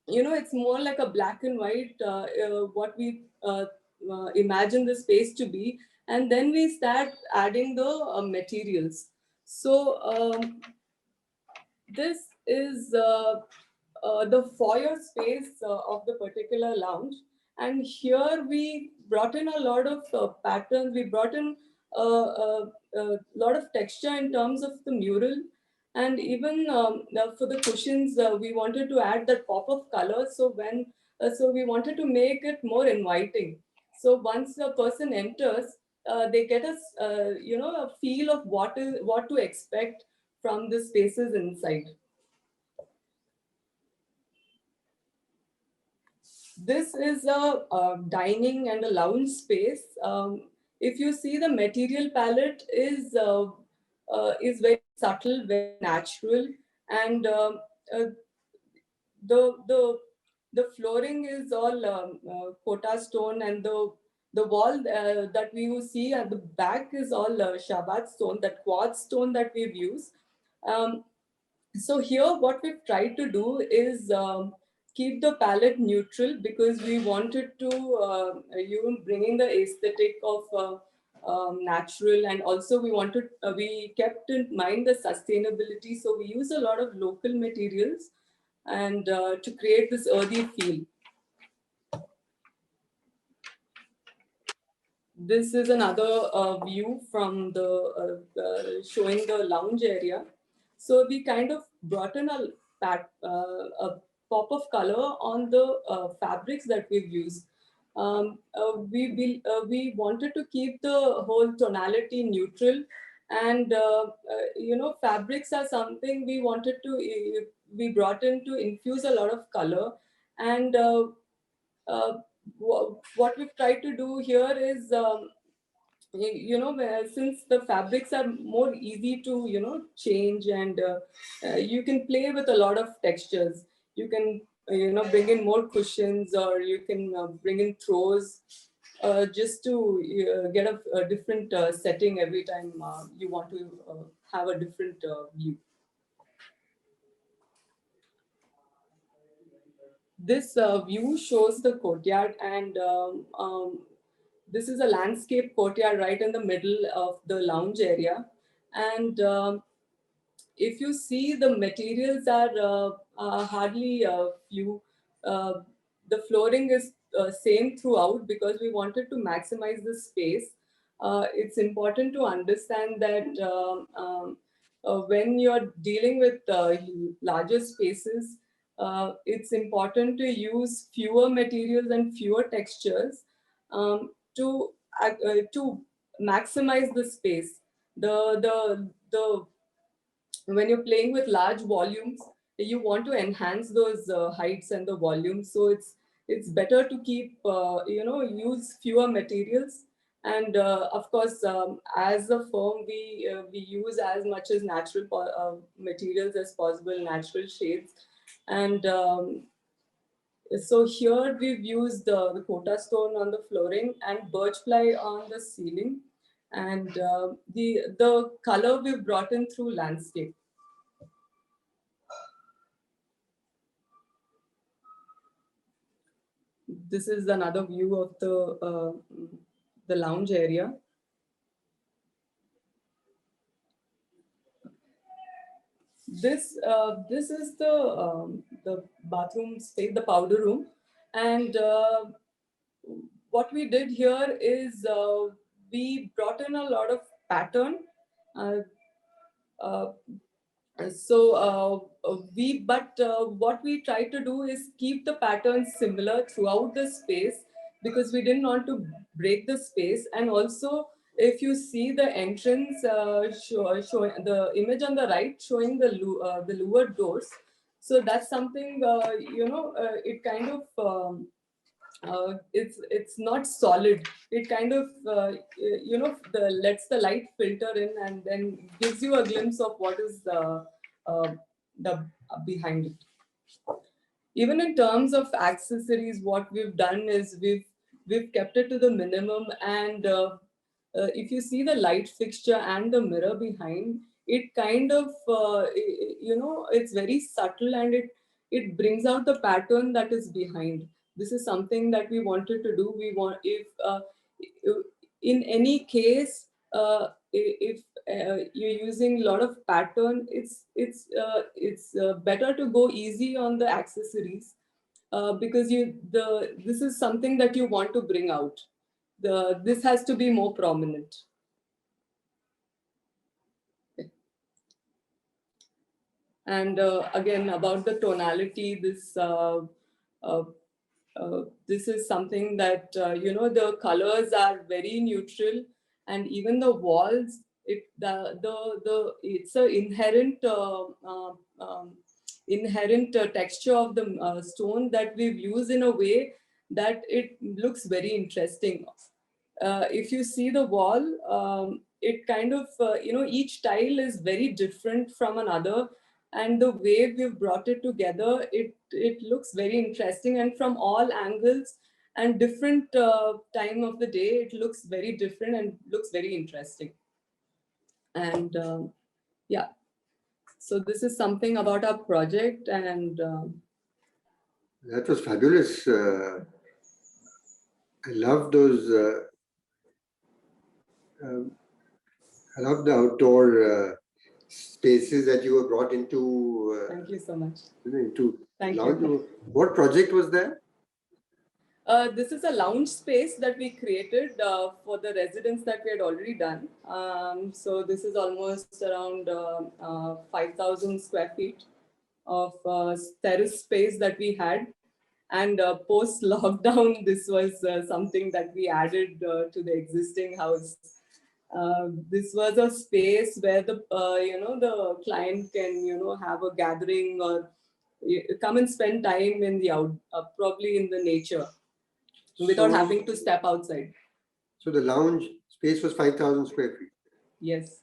it's more like a black and white what we imagine the space to be, and then we start adding the materials. So this is the foyer space of the particular lounge. And here we brought in a lot of patterns. We brought in a lot of texture in terms of the mural. And even for the cushions, we wanted to add that pop of color. So we wanted to make it more inviting. So once a person enters, they get a feel of what to expect from the spaces inside. This is a dining and a lounge space. If you see, the material palette is very subtle, very natural, and the flooring is all kota stone, and the wall that we will see at the back is all shabat stone, that quartz stone that we've used. So here what we've tried to do is keep the palette neutral, because we wanted to bringing the aesthetic of natural, and also we kept in mind the sustainability. So we use a lot of local materials and to create this earthy feel. This is another view from the showing the lounge area. So we kind of brought in a pop of color on the fabrics that we've used. We wanted to keep the whole tonality neutral, and fabrics are something we wanted to we brought in to infuse a lot of color. And what we've tried to do here is since the fabrics are more easy to change, and you can play with a lot of textures. You can bring in more cushions, or you can bring in throws, just to get a different setting every time you want to have a different view. This view shows the courtyard, and this is a landscape courtyard right in the middle of the lounge area. And if you see, the materials are hardly few. The flooring is same throughout, because we wanted to maximize the space. It's important to understand that when you're dealing with larger spaces, it's important to use fewer materials and fewer textures to maximize the space. The when you're playing with large volumes, you want to enhance those heights and the volumes. So it's better to keep use fewer materials. And of course, as a firm, we use as much as natural materials as possible, natural shades. And so here we've used the kota stone on the flooring and birch ply on the ceiling, and the color we've brought in through landscape. This is another view of the lounge area. This is the the bathroom space, the powder room. And what we did here is we brought in a lot of pattern. Uh, uh, what we try to do is keep the pattern similar throughout the space, because we didn't want to break the space. And also, if you see the entrance, showing the image on the right, showing the lower doors. So that's something, it kind of, it's not solid. It kind of lets the light filter in and then gives you a glimpse of what is the behind it. Even in terms of accessories, what we've done is we've kept it to the minimum. And if you see the light fixture and the mirror behind, it kind of it's very subtle, and it brings out the pattern that is behind. This is something that we wanted to do. We want, if in any case, if you're using a lot of pattern, it's better to go easy on the accessories, because this is something that you want to bring out. This has to be more prominent. And again, about the tonality, this is something that, the colors are very neutral, and even the walls, it's an inherent texture of the stone that we've used in a way that it looks very interesting. If you see the wall, it kind of, each tile is very different from another. And the way we've brought it together, it looks very interesting. And from all angles and different time of the day, it looks very different and looks very interesting. And yeah, so this is something about our project. And that was fabulous. I love those. I love the outdoor spaces that you were brought into. Thank you so much. Into Thank lounge. you. What project was that? This is a lounge space that we created for the residents that we had already done. So this is almost around 5,000 square feet of terrace space that we had. And post-lockdown, this was something that we added to the existing house. This was a space where the client can have a gathering or come and spend time in the probably in the nature, without having to step outside. So the lounge space was 5,000 square feet. Yes.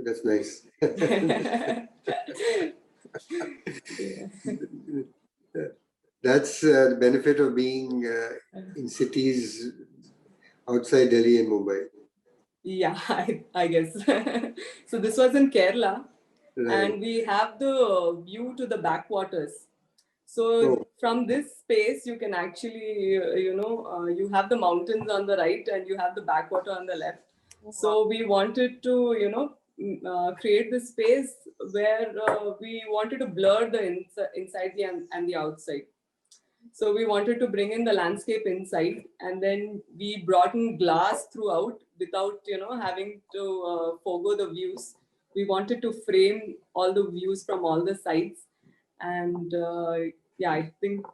That's nice. That's the benefit of being in cities outside Delhi and Mumbai. Yeah, I guess. So this was in Kerala, Right. and we have the view to the backwaters. So from this space, you can actually, you have the mountains on the right and you have the backwater on the left. So we wanted to, create this space where we wanted to blur the inside and the outside. So we wanted to bring in the landscape inside, and then we brought in glass throughout without, having to forgo the views. We wanted to frame all the views from all the sides. And yeah, I think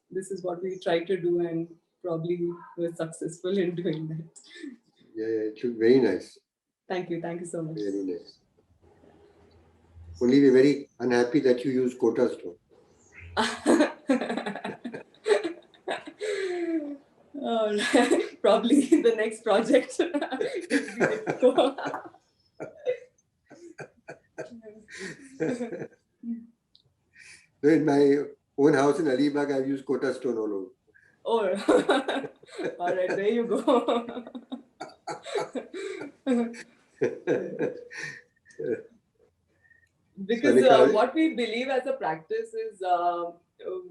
this is what we tried to do, and probably were successful in doing that. Yeah, it looked very nice. Thank you so much. Very nice. Only we're very unhappy that you use Kota stone. Probably the next project. In my own house in Alibag, I've used Kota stone all over. Oh, all right, there you go. Because what we believe as a practice is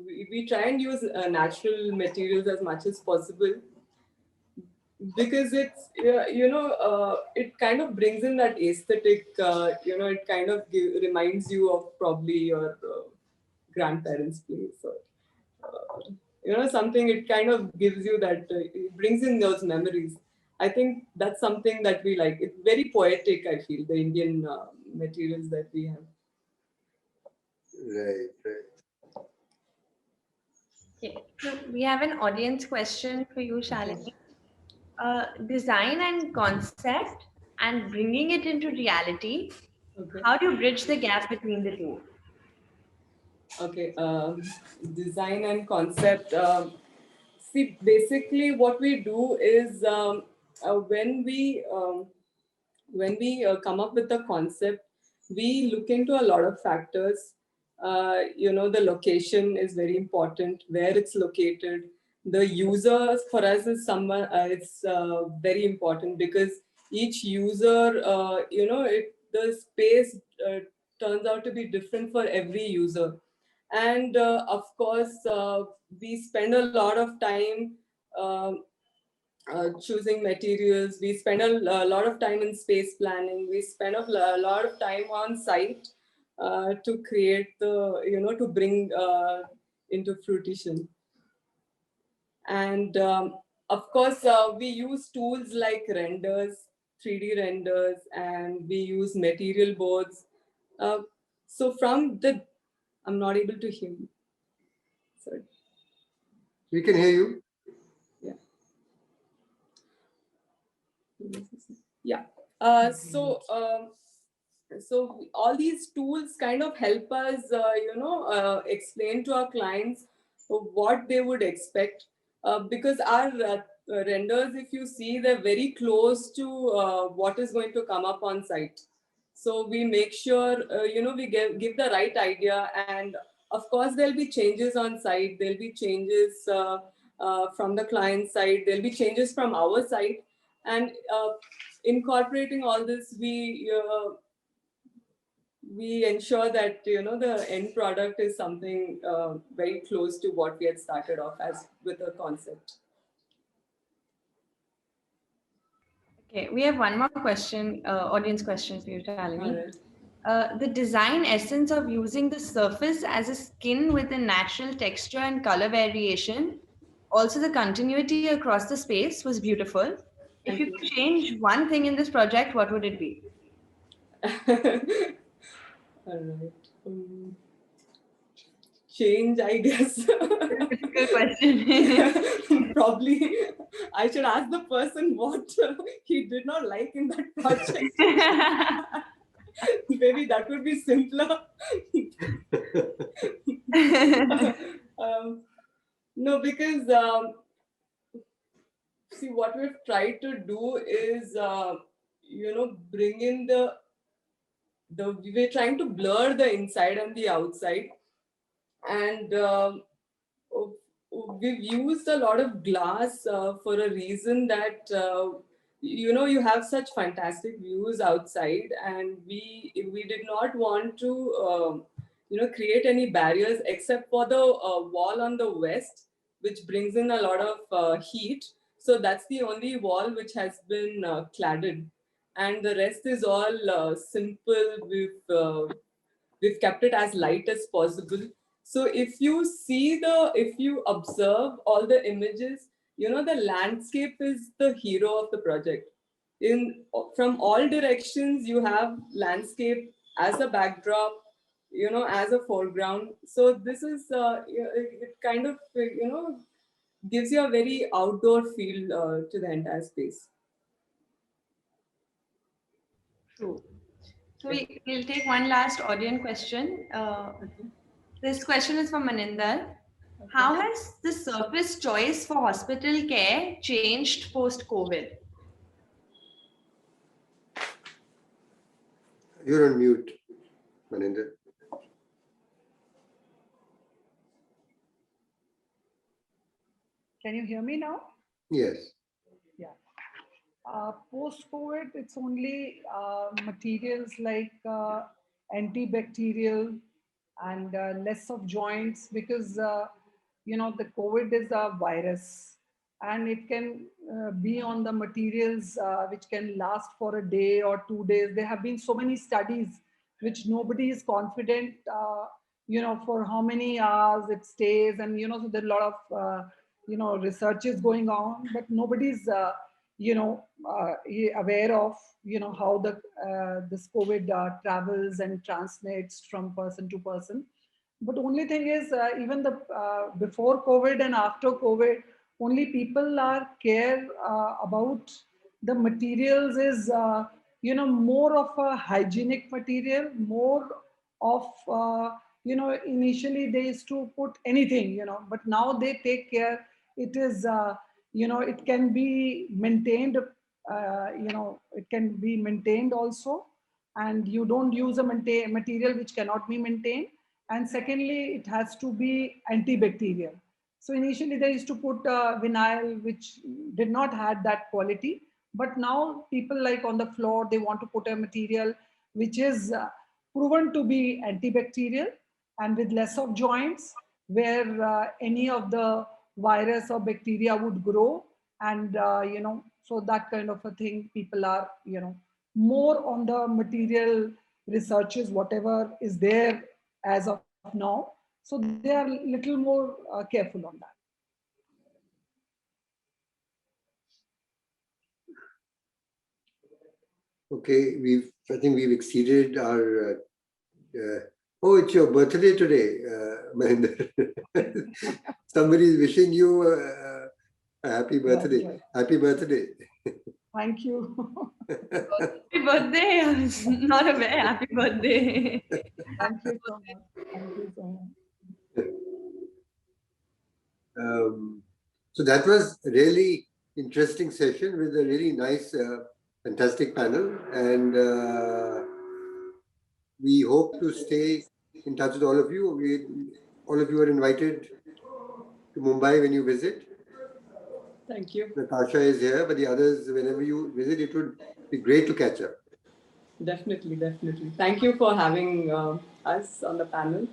we try and use natural materials as much as possible, because it's it kind of brings in that aesthetic, it kind of reminds you of probably your grandparents' place, or something. It kind of gives you that, it brings in those memories. I think that's something that we like. It's very poetic, I feel, the Indian materials that we have. Right. Okay, so we have an audience question for you, Shalini. Design and concept and bringing it into reality. Okay. How do you bridge the gap between the two? Okay. Design and concept. See, basically, what we do is when we come up with a concept, we look into a lot of factors. The location is very important, where it's located. The user for us is someone, it's very important, because each user, the space turns out to be different for every user. And of course, we spend a lot of time choosing materials. We spend a lot of time in space planning. We spend a lot of time on site to create to bring into fruition. And of course, we use tools like renders, 3D renders, and we use material boards. So I'm not able to hear you. Sorry. We can hear you. Yeah. So all these tools kind of help us, explain to our clients what they would expect, because our renders, if you see, they're very close to what is going to come up on site. So we make sure, we give the right idea. And of course, there'll be changes on site. There'll be changes from the client side. There'll be changes from our side. And incorporating all this, we ensure that the end product is something very close to what we had started off as with a concept. Okay, we have one more question, audience question for you, Shalini. Right. The design essence of using the surface as a skin with a natural texture and color variation, also the continuity across the space, was beautiful. If you could change one thing in this project, what would it be? All right. Change, I guess. Difficult question. Probably I should ask the person what he did not like in that project. Maybe that would be simpler. No, because see, what we've tried to do is bring in we're trying to blur the inside and the outside. And we've used a lot of glass for a reason that you have such fantastic views outside, and we did not want to create any barriers except for the wall on the west, which brings in a lot of heat. So that's the only wall which has been cladded, and the rest is all simple. We've kept it as light as possible. So if you observe all the images, the landscape is the hero of the project. From all directions, you have landscape as a backdrop, as a foreground. So this is, it kind of, gives you a very outdoor feel to the entire space. True. So we'll take one last audience question. This question is from Maninder. Okay. How has the surface choice for hospital care changed post-COVID? You're on mute, Maninder. Can you hear me now? Yes. Yeah. Post-COVID, it's only materials like antibacterial and less of joints, because the COVID is a virus, and it can be on the materials which can last for a day or 2 days. There have been so many studies which nobody is confident for how many hours it stays, and so there are a lot of research is going on, but nobody's aware of how this COVID travels and transmits from person to person. But only thing is, even the before COVID and after COVID, only people are care about the materials is more of a hygienic material, more of initially they used to put anything, but now they take care. It is it can be maintained, it can be maintained also, and you don't use a material which cannot be maintained. And secondly, it has to be antibacterial. So initially they used to put vinyl, which did not have that quality. But now people like on the floor, they want to put a material which is proven to be antibacterial and with less of joints, where any of the virus or bacteria would grow. And, so that kind of a thing, people are, more on the material researches, whatever is there as of now. So they are a little more careful on that. Okay, I think we've exceeded our. Oh, it's your birthday today, Mahinder. Somebody is wishing you a happy birthday. Right. Happy birthday. Thank you. Happy birthday. I was not aware. Happy birthday. Thank you so much. Thank you so much. So that was a really interesting session with a really nice, fantastic panel. And we hope to stay in touch with all of you. All of you are invited to Mumbai when you visit. Thank you. Natasha is here, but the others, whenever you visit, it would be great to catch up. Definitely, definitely. Thank you for having us on the panel.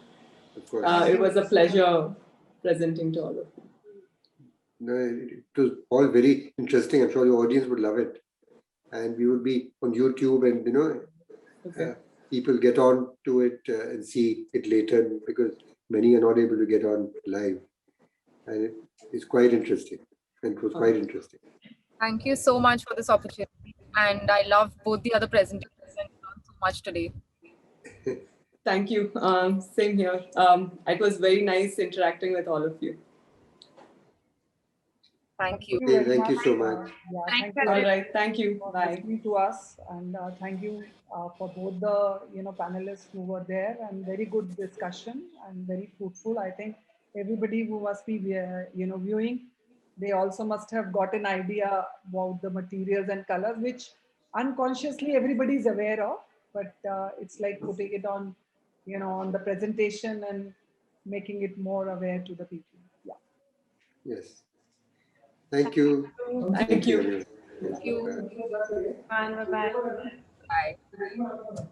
Of course. It was a pleasure presenting to all of you. No, it was all very interesting. I'm sure the audience would love it. And we would be on YouTube, and Okay. people get on to it and see it later, because many are not able to get on live. And it's quite interesting. And it was quite interesting. Thank you so much for this opportunity. And I love both the other presentations and learned so much today. Thank you. Same here. It was very nice interacting with all of you. Thank you. Okay, thank you so much. Yeah, Thank thank you All right. Thank you. for Bye. listening to us, and thank you for both the panelists who were there, and very good discussion and very fruitful. I think everybody who must be viewing, they also must have got an idea about the materials and colors, which unconsciously everybody is aware of, but it's like putting it on on the presentation and making it more aware to the people. Yeah. Yes. Thank you. Thank you. everyone. Thank you. Bye. Bye. Bye. Bye.